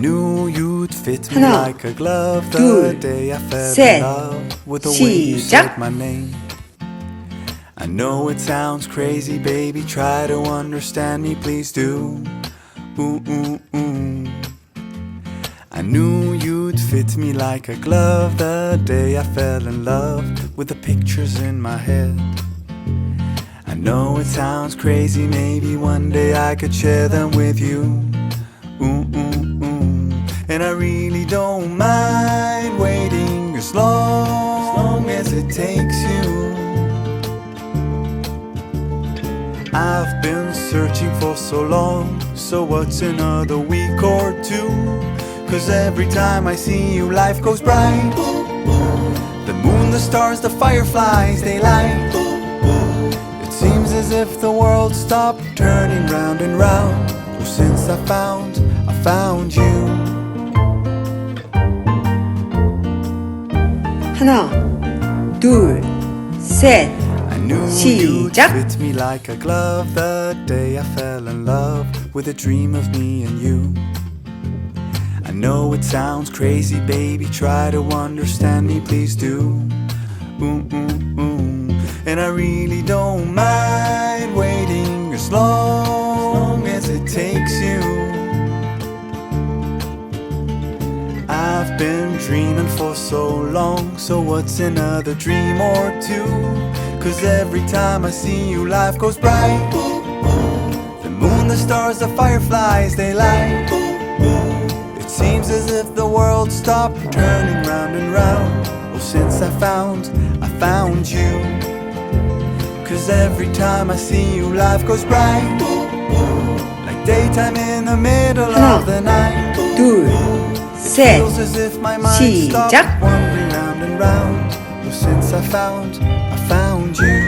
knew you'd fit me 하나, like a glove the 둘, day I fell 셋, in love with the way you 시작. said my name. I know it sounds crazy, baby, try to understand me, please do. Ooh, ooh, ooh. I knew you'd fit me like a glove the day I fell in love with the pictures in my head. I know it sounds crazy, maybe one day I could share them with you. Ooh, ooh, ooh. And I really don't mind waiting as long as it takes you. I've been searching for so long, so what's another week or two? 'Cause every time I see you, life goes bright. The moon, the stars, the fireflies, they light. It seems as if the world stopped turning round and round. Oh, since I found you. 하나, 둘, 셋, I knew you'd 시작. fit me like a glove the day I fell in love with a dream of me and you. I know it sounds crazy, baby, try to understand me, please do. Ooh, ooh, ooh. And I really don't mind waiting as long as it takes you. I've been dreaming for so long, so what's another dream or two? 'Cause every time I see you, life goes bright. The moon, the stars, the fireflies, they light. It seems as if the world stopped turning round and round. Well, since I found you. 'Cause every time I see you, life goes bright. Like daytime in the middle of the night. 둘, 셋, Feels as if my mind stopped 시작. wandering round and round. Well, since I found you.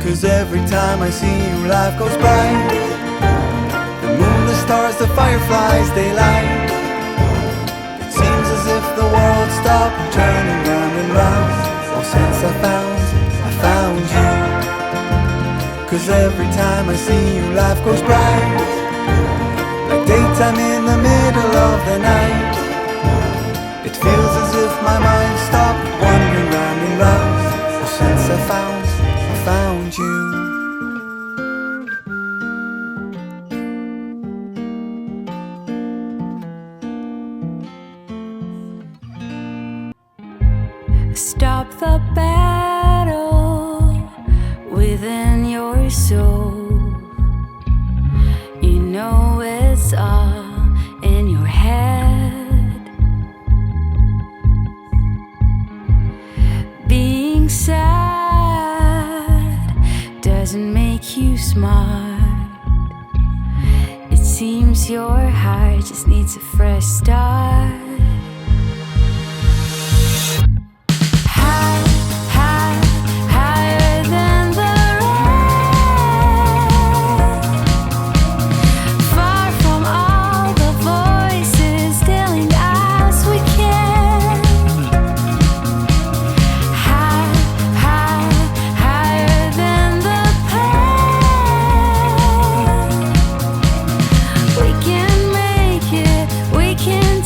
'Cause every time I see you, life goes bright. The moon, the stars, the fireflies, they light. It seems as if the world stopped turning round and round. Oh, since I found you. 'Cause every time I see you, life goes bright. Like daytime in the middle of the night. It feels as if my mind stopped wandering round and round. Oh, since I found you. Stop the battle within your soul. You know it's all in your head. Being sad doesn't make you smart. It seems your heart just needs a fresh start.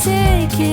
Take it.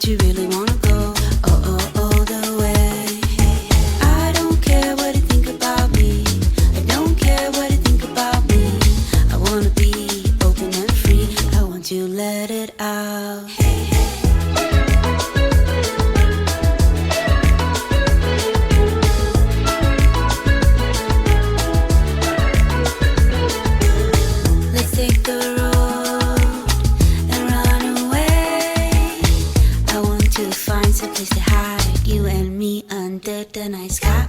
that you really wanna go all the way. I don't care what you think about me. I don't care what you think about me. I wanna be open and free. I want you to let it out. Let's take the road and run away. I want to find some place to hide, you and me under the night sky.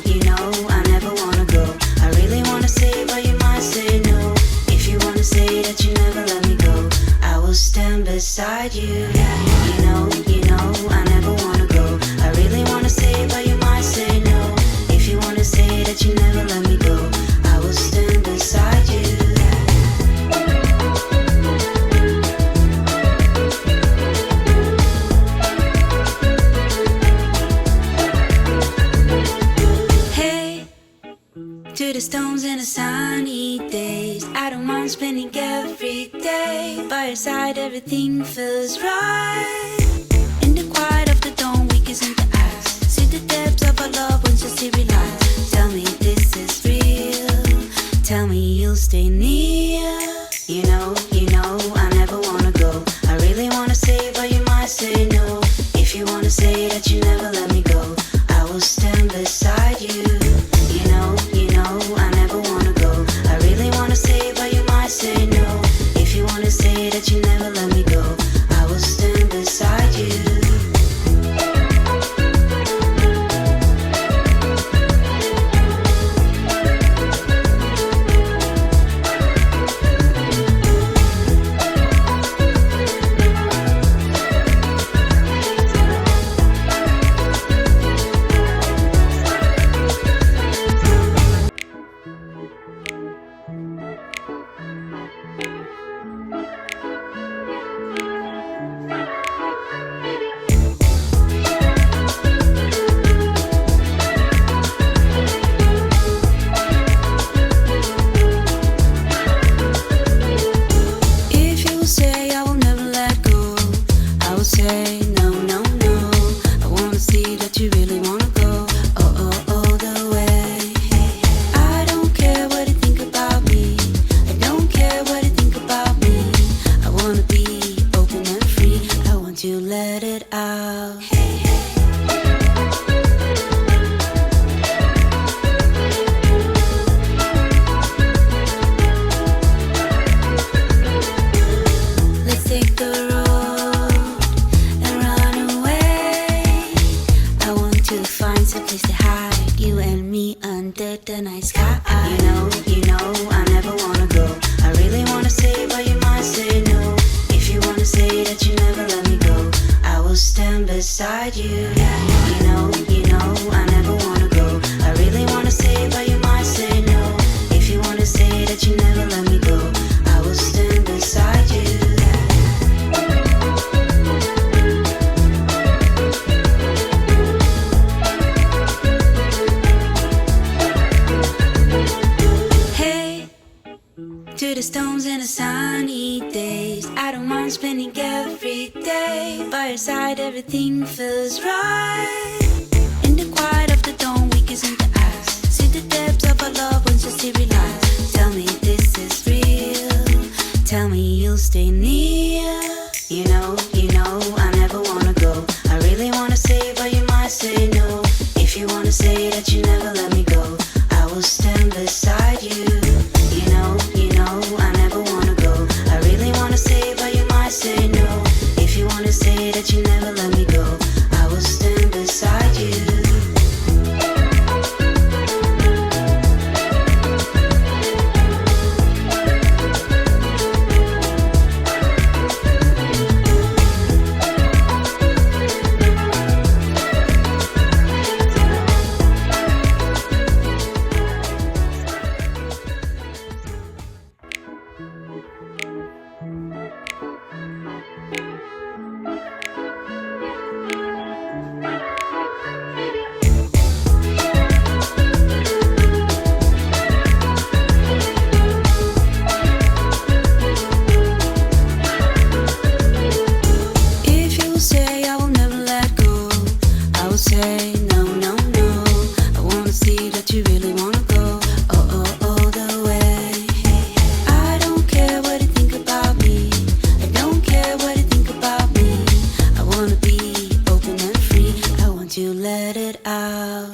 You know, I never wanna go. I really wanna say, but you might say no. If you wanna say that you never let me go, I will stand beside you. You know, I never wanna go. I really wanna say, but you might say no. If you wanna say that you never let me go, I will stand beside you. Hey, to the stones and the sunny days, I don't mind spending every day by your side. Everything feels right. In the quiet of the dawn, we kiss in the eyes. See the depths of our love once you see realize. Tell me this is real. Tell me you'll stay near. You know, I never wanna go. I really wanna say, but you might say no. If you wanna say that you never let me go, I will stand beside you. You know, I never wanna go. I really wanna say, but you might say no. If you wanna say that you never let me go, I will stand beside you. If you say I will never let go, I will say no, no, no. I wanna see that you really wanna go all the way. I don't care what you think about me. I don't care what you think about me. I wanna be open and free. I want you to let it out. Let's take the road and run away. I want to find some place to hide, you and me under the night sky. You know, I never wanna go. I really wanna say, but you might say no. If you wanna say that you never let me go, I will stand beside you. You know, I never wanna go. I really wanna say, but you might say no. If you wanna say that you never let me go, I will stand beside you. Hey, to the stones and the sunny days, I don't mind spending every day by your side. Everything feels right. In the quiet of the dawn, we kiss in the eyes. See the depths of our love once you see realize. Tell me this is real. Tell me you'll stay near. You know, I never wanna go. I really wanna say, but you might say no. If you wanna say that you never let me go, I will stand beside you. You know, I never wanna go. I really wanna say, but you might say no. If you wanna say that you never let me go, I will stand beside you. wanna be open and free. I want to let it out.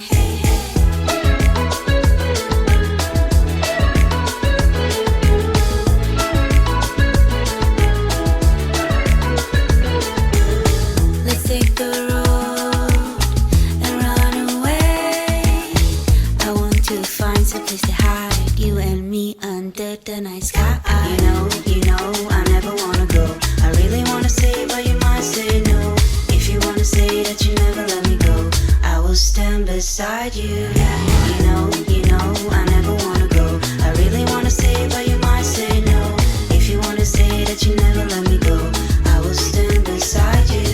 Let's take the road and run away. I want to find some place to hide, you and me under the night sky. You know, I never wanna go. I really wanna say, but you might say no. If you wanna say that you never let me go, I will stand beside you. You know, I never wanna go. I really wanna say, but you might say no. If you wanna say that you never let me go, I will stand beside you.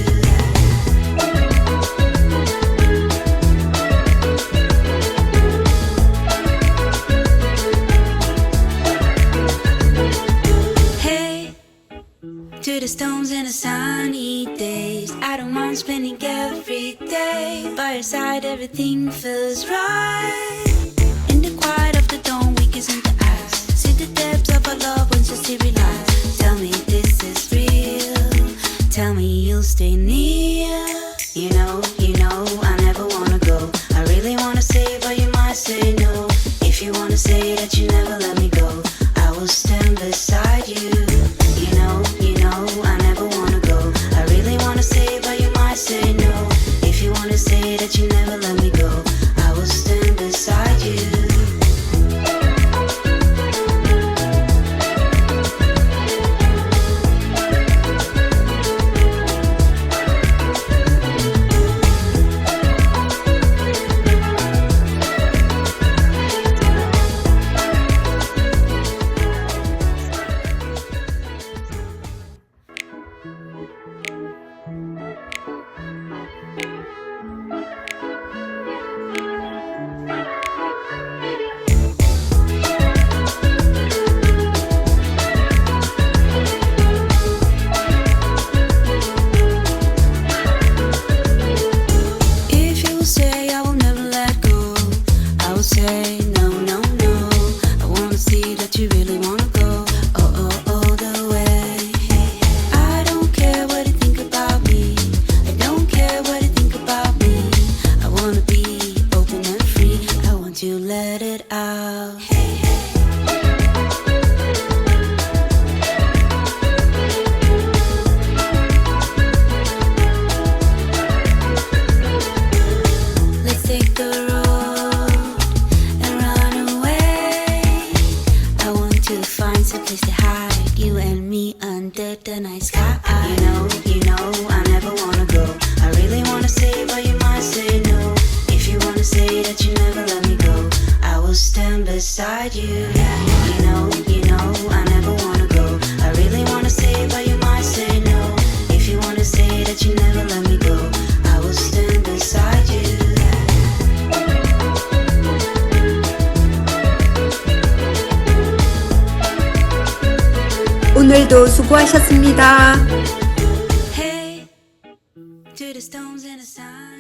To the stones and the sunny days, I don't mind spending every day by your side. Everything feels right. In the quiet of the dawn, we kiss in the eyes. See the depths of our love once you see realize. Tell me this is real. Tell me you'll stay near. You know, I never wanna go. I really wanna say, but you might say no. If you wanna say that you never let me go, I will stand beside you. You know, I never wanna go. I really wanna say, but you might say no. If you wanna say that you never let me go, I will stand beside you. Beside you, you know, I never wanna go. I really wanna say, but you might say no. If you wanna say that you never let me go, I will stand beside you. 오늘도 수고하셨습니다. Hey, to the stones and the sun.